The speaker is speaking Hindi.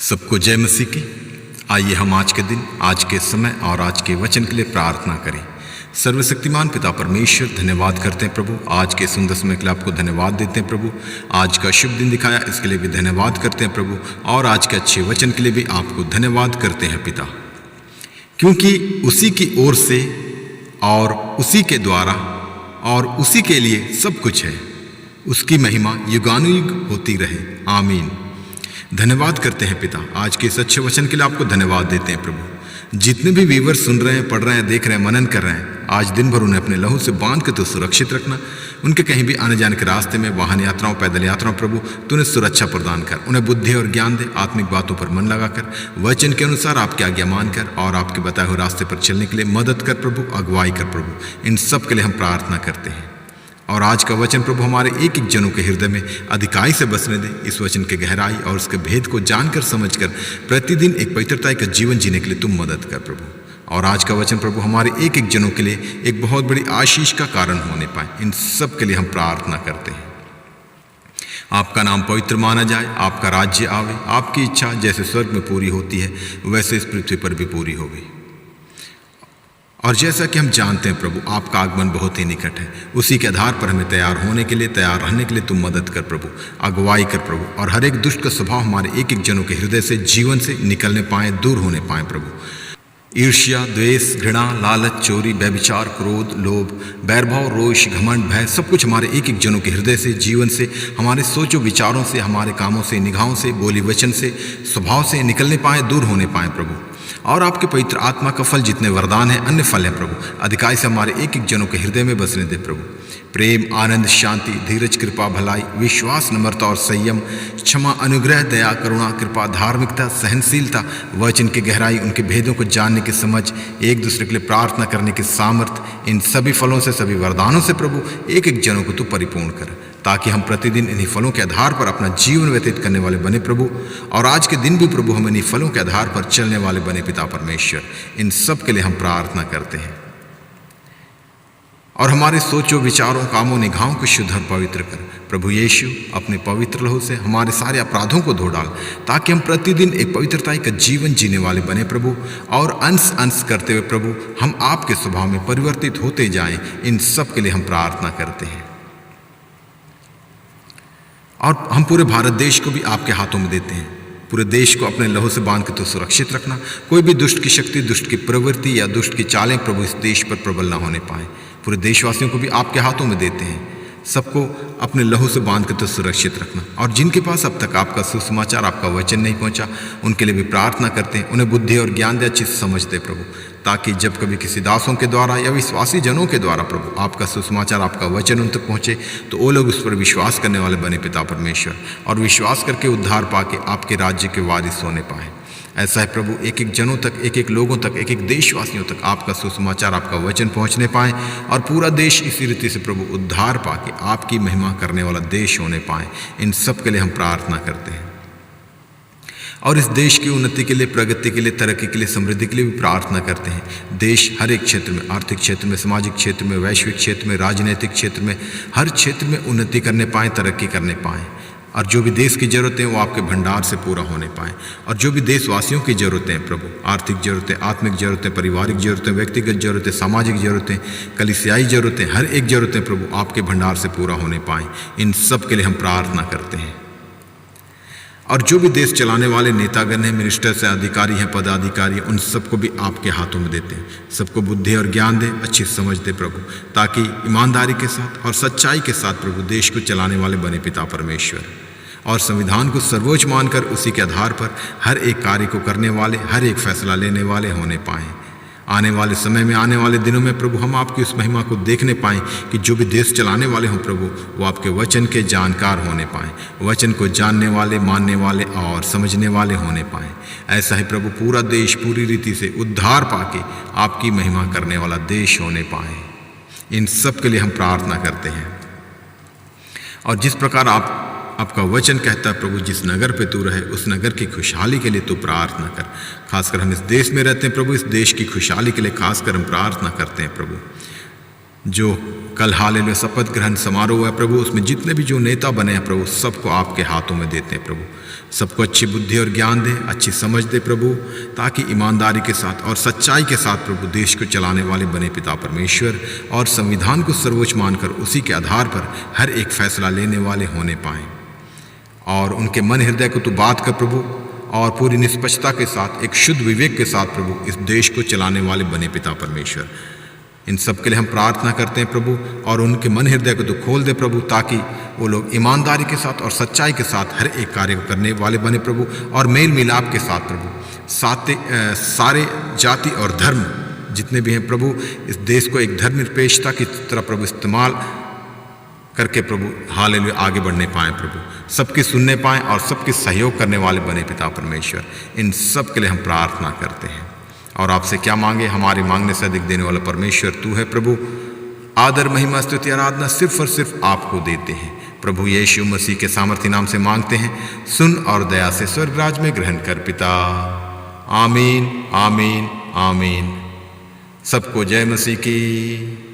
सबको जय मसीह की। आइए हम आज के दिन, आज के समय और आज के वचन के लिए प्रार्थना करें। सर्वशक्तिमान पिता परमेश्वर, धन्यवाद करते हैं प्रभु, आज के सुंदर समय के लिए आपको धन्यवाद देते हैं प्रभु। आज का शुभ दिन दिखाया, इसके लिए भी धन्यवाद करते हैं प्रभु, और आज के अच्छे वचन के लिए भी आपको धन्यवाद करते हैं पिता, क्योंकि उसी की ओर से और उसी के द्वारा और उसी के लिए सब कुछ है। उसकी महिमा युगानुयुग होती रहे, आमीन। धन्यवाद करते हैं पिता, आज के इस अच्छे वचन के लिए आपको धन्यवाद देते हैं प्रभु। जितने भी व्यूवर सुन रहे हैं, पढ़ रहे हैं, देख रहे हैं, मनन कर रहे हैं, आज दिन भर उन्हें अपने लहू से बांध के तो सुरक्षित रखना। उनके कहीं भी आने जाने के रास्ते में, वाहन यात्राओं, पैदल यात्राओं, प्रभु तू उन्हें सुरक्षा प्रदान कर। उन्हें बुद्धि और ज्ञान दे, आत्मिक बातों पर मन लगाकर वचन के अनुसार आपकी आज्ञा मानकर और आपके बताए हुए रास्ते पर चलने के लिए मदद कर प्रभु, अगुवाई कर प्रभु। इन सब के लिए हम प्रार्थना करते हैं। और आज का वचन प्रभु हमारे एक एक जनों के हृदय में अधिकाई से बसने दे। इस वचन के गहराई और उसके भेद को जानकर समझकर प्रतिदिन एक पवित्रता का जीवन जीने के लिए तुम मदद कर प्रभु। और आज का वचन प्रभु हमारे एक एक जनों के लिए एक बहुत बड़ी आशीष का कारण होने पाए। इन सब के लिए हम प्रार्थना करते हैं। आपका नाम पवित्र माना जाए, आपका राज्य आवे, आपकी इच्छा जैसे स्वर्ग में पूरी होती है वैसे इस पृथ्वी पर भी पूरी होगी। और जैसा कि हम जानते हैं प्रभु, आपका आगमन बहुत ही निकट है। उसी के आधार पर हमें तैयार होने के लिए, तैयार रहने के लिए तुम मदद कर प्रभु, अगुवाई कर प्रभु। और हर एक दुष्ट का स्वभाव हमारे एक एक जनों के हृदय से, जीवन से निकलने पाए, दूर होने पाए प्रभु। ईर्ष्या, द्वेष, घृणा, लालच, चोरी, व्यभिचार, क्रोध, लोभ, बैरभाव, रोष, घमंड, भय, सब कुछ हमारे एक एक जनों के हृदय से, जीवन से, हमारे सोचों विचारों से, हमारे कामों से, निगाहों से, बोली वचन से, स्वभाव से निकलने पाए, दूर होने पाए प्रभु। और आपके पवित्र आत्मा का फल जितने वरदान है, अन्य फल है प्रभु, अधिकाई से हमारे एक एक जनों के हृदय में बसने दे प्रभु। प्रेम, आनंद, शांति, धीरज, कृपा, भलाई, विश्वास, नम्रता और संयम, क्षमा, अनुग्रह, दया, करुणा, कृपा, धार्मिकता, सहनशीलता, वचन की गहराई, उनके भेदों को जानने की समझ, एक दूसरे के लिए प्रार्थना करने की सामर्थ्य, इन सभी फलों से, सभी वरदानों से प्रभु एक एक जनों को तू परिपूर्ण कर, ताकि हम प्रतिदिन इन्हीं फलों के आधार पर अपना जीवन व्यतीत करने वाले बने प्रभु। और आज के दिन भी प्रभु हम इन्हीं फलों के आधार पर चलने वाले बने पिता परमेश्वर। इन सब के लिए हम प्रार्थना करते हैं। और हमारे सोचों, विचारों, कामों, निगाहों को शुद्ध और पवित्र कर प्रभु यीशु। अपने पवित्र लहू से हमारे सारे अपराधों को धो डाल, ताकि हम प्रतिदिन एक पवित्रता का जीवन जीने वाले बने प्रभु। और अंश अंश करते हुए प्रभु हम आपके स्वभाव में परिवर्तित होते जाएं। इन सब के लिए हम प्रार्थना करते हैं। और हम पूरे भारत देश को भी आपके हाथों में देते हैं। पूरे देश को अपने लहू से बांध के तो सुरक्षित रखना। कोई भी दुष्ट की शक्ति, दुष्ट की प्रवृत्ति या दुष्ट की चालें प्रभु इस देश पर प्रबल न होने पाए। पूरे देशवासियों को भी आपके हाथों में देते हैं। सबको अपने लहू से बांध के तो सुरक्षित रखना। और जिनके पास अब तक आपका सुसमाचार, आपका वचन नहीं पहुंचा, उनके लिए भी प्रार्थना करते हैं। उन्हें बुद्धि और ज्ञान दे, अच्छी समझ दे प्रभु, ताकि जब कभी किसी दासों के द्वारा या विश्वासी जनों के द्वारा प्रभु आपका सुसमाचार, आपका वचन उन तक पहुँचे, तो वो लोग उस पर विश्वास करने वाले बने पिता परमेश्वर, और विश्वास करके उद्धार पाके आपके राज्य के वारिस होने पाए। ऐसा है प्रभु, एक एक जनों तक, एक एक लोगों तक, एक एक देशवासियों तक आपका सुसमाचार, आपका वचन पहुंचने पाए, और पूरा देश इसी रीति से प्रभु उद्धार पाके आपकी महिमा करने वाला देश होने पाए। इन सब के लिए हम प्रार्थना करते हैं। और इस देश की उन्नति के लिए, प्रगति के लिए, तरक्की के लिए, समृद्धि के लिए भी प्रार्थना करते हैं। देश हर एक क्षेत्र में, आर्थिक क्षेत्र में, सामाजिक क्षेत्र में, वैश्विक क्षेत्र में, राजनीतिक क्षेत्र में, हर क्षेत्र में उन्नति करने पाएँ, तरक्की करने पाएँ। और जो भी देश की ज़रूरतें वो आपके भंडार से पूरा होने पाएँ। और जो भी देशवासियों की ज़रूरतें हैं प्रभु, आर्थिक ज़रूरतें, आत्मिक ज़रूरतें, पारिवारिक ज़रूरतें, व्यक्तिगत ज़रूरतें, सामाजिक ज़रूरतें, कलीसियाई ज़रूरतें, हर एक ज़रूरतें प्रभु आपके भंडार से पूरा होने पाएँ। इन सब के लिए हम प्रार्थना करते हैं। और जो भी देश चलाने वाले नेतागण हैं, मिनिस्टर्स हैं, अधिकारी हैं, पदाधिकारी हैं, उन सबको भी आपके हाथों में देते हैं। सबको बुद्धि और ज्ञान दे, अच्छी समझ दे प्रभु, ताकि ईमानदारी के साथ और सच्चाई के साथ प्रभु देश को चलाने वाले बने पिता परमेश्वर। और संविधान को सर्वोच्च मानकर उसी के आधार पर हर एक कार्य को करने वाले, हर एक फैसला लेने वाले होने पाएँ। आने वाले समय में, आने वाले दिनों में प्रभु हम आपकी उस महिमा को देखने पाएँ कि जो भी देश चलाने वाले हों प्रभु, वो आपके वचन के जानकार होने पाएँ, वचन को जानने वाले, मानने वाले और समझने वाले होने पाएँ। ऐसा ही प्रभु पूरा देश पूरी रीति से उद्धार पाके आपकी महिमा करने वाला देश होने पाए। इन सब के लिए हम प्रार्थना करते हैं। और जिस प्रकार आपका वचन कहता है प्रभु, जिस नगर पे तू रहे उस नगर की खुशहाली के लिए तू प्रार्थना कर। खासकर हम इस देश में रहते हैं प्रभु, इस देश की खुशहाली के लिए खासकर हम प्रार्थना करते हैं प्रभु। जो कल हालेलुया शपथ ग्रहण समारोह है प्रभु, उसमें जितने भी जो नेता बने हैं प्रभु, सबको आपके हाथों में देते हैं प्रभु। सबको अच्छी बुद्धि और ज्ञान दे, अच्छी समझ दे प्रभु, ताकि ईमानदारी के साथ और सच्चाई के साथ प्रभु देश को चलाने वाले बने पिता परमेश्वर, और संविधान को सर्वोच्च मानकर उसी के आधार पर हर एक फैसला लेने वाले होने पाएँ। और उनके मन हृदय को तू बात कर प्रभु, और पूरी निष्पक्षता के साथ एक शुद्ध विवेक के साथ प्रभु इस देश को चलाने वाले बने पिता परमेश्वर। इन सब के लिए हम प्रार्थना करते हैं प्रभु, और उनके मन हृदय को तो खोल दे प्रभु, ताकि वो लोग ईमानदारी के साथ और सच्चाई के साथ हर एक कार्य को करने वाले बने प्रभु, और मेल मिलाप के साथ प्रभु सारे जाति और धर्म जितने भी हैं प्रभु, इस देश को एक धर्मनिरपेक्षता की तरह प्रभु इस्तेमाल करके प्रभु हालेलुया आगे बढ़ने पाएँ प्रभु, सबकी सुनने पाएँ और सबकी सहयोग करने वाले बने पिता परमेश्वर। इन सब के लिए हम प्रार्थना करते हैं, और आपसे क्या मांगे, हमारे मांगने से अधिक देने वाला परमेश्वर तू है प्रभु। आदर महिमा स्तुति आराधना सिर्फ और सिर्फ आपको देते हैं प्रभु, यीशु मसीह के सामर्थ्य नाम से मांगते हैं, सुन और दया से स्वर्गराज में ग्रहण कर पिता। आमीन आमीन आमीन। सबको जय मसीह की।